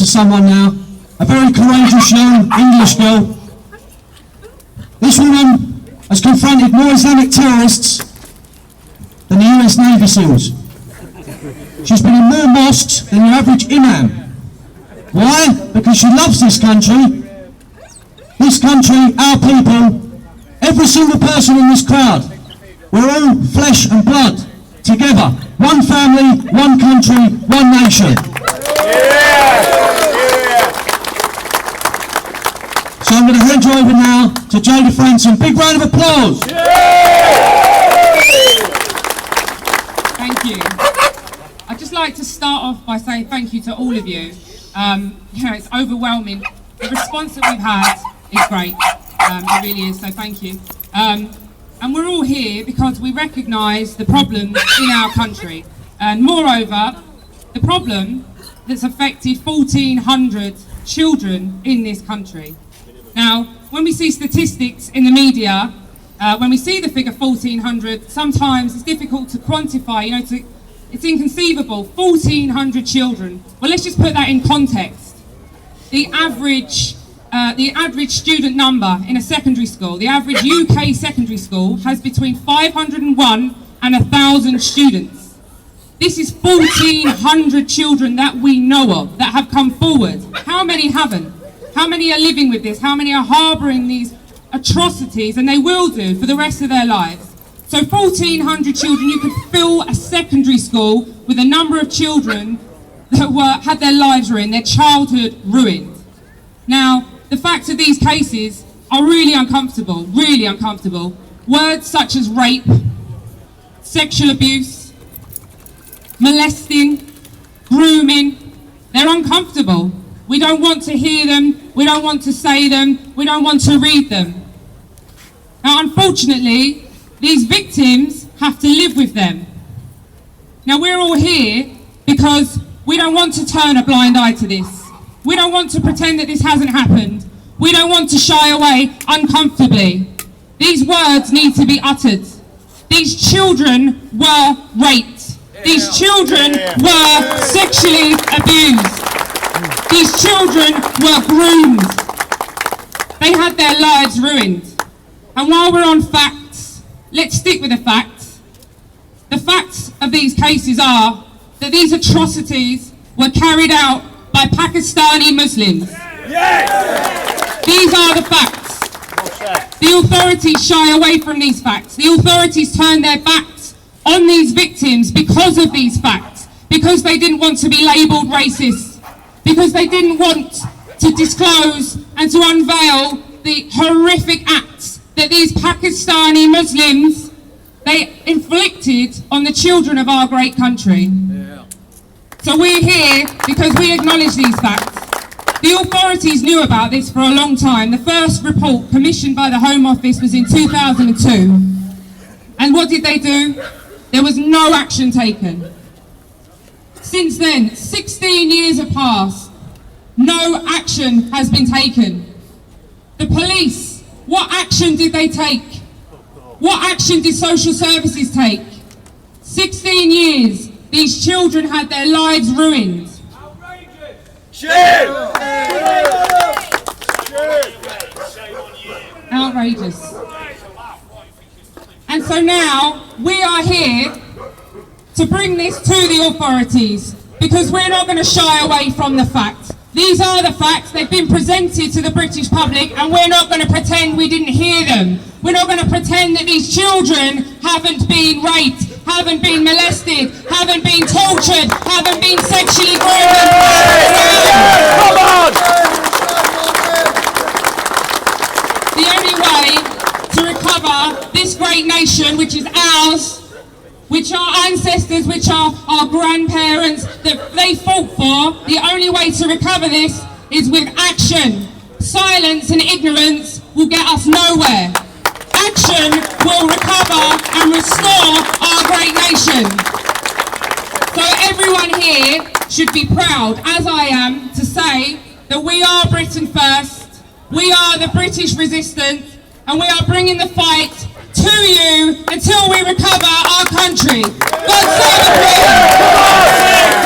someone now, a very courageous young English girl. This woman has confronted more Islamic terrorists than the US Navy SEALs. She's been in more mosques than your average imam. Why? Because she loves this country. This country, our people, every single person in this crowd. We're all flesh and blood, together. One family, one country, one nation. So I'm going to hand you over now to Jayda Fransen. Big round of applause. Thank you. I'd just like to start off by saying thank you to all of you. It's overwhelming. The response that we've had is great. It really is, so thank you. And we're all here because we recognise the problems in our country. And moreover, the problem that's affected 1,400 children in this country. Now, when we see statistics in the media, when we see the figure 1,400, sometimes it's difficult to quantify, it's inconceivable, 1,400 children. Well, let's just put that in context. The average student number in a secondary school, the average UK secondary school has between 501 and 1,000 students. This is 1,400 children that we know of, that have come forward. How many haven't? How many are living with this? How many are harbouring these atrocities, and they will do for the rest of their lives? So 1,400 children, you could fill a secondary school with a number of children that had their lives ruined, their childhood ruined. Now, the facts of these cases are really uncomfortable, really uncomfortable. Words such as rape, sexual abuse, molesting, grooming, they're uncomfortable. We don't want to hear them, we don't want to say them, we don't want to read them. Now, unfortunately, these victims have to live with them. Now, we're all here because we don't want to turn a blind eye to this. We don't want to pretend that this hasn't happened. We don't want to shy away uncomfortably. These words need to be uttered. These children were raped. These children were sexually abused. These children were groomed. They had their lives ruined. And while we're on facts, let's stick with the facts. The facts of these cases are that these atrocities were carried out by Pakistani Muslims. These are the facts. The authorities shy away from these facts. The authorities turn their backs on these victims because of these facts, because they didn't want to be labelled racist, because they didn't want to disclose and to unveil the horrific acts that these Pakistani Muslims, they inflicted on the children of our great country. So we're here because we acknowledge these facts. The authorities knew about this for a long time. The first report commissioned by the Home Office was in 2002. And what did they do? There was no action taken. Since then, 16 years have passed. No action has been taken. The police, what action did they take? What action did social services take? 16 years, these children had their lives ruined. Outrageous. And so now we are here to bring this to the authorities, because we're not going to shy away from the facts. These are the facts. They've been presented to the British public, and we're not going to pretend we didn't hear them. We're not going to pretend that these children haven't been raped, haven't been molested, haven't been tortured, haven't been sexually groomed. Come on! The only way to recover this great nation, which is ours, which our ancestors, which are our grandparents, that they fought for, the only way to recover this is with action. Silence and ignorance will get us nowhere. Action will recover and restore our great nation. So everyone here should be proud, as I am, to say that we are Britain first, we are the British resistance, and we are bringing the fight to you until we recover our country. God save the Queen!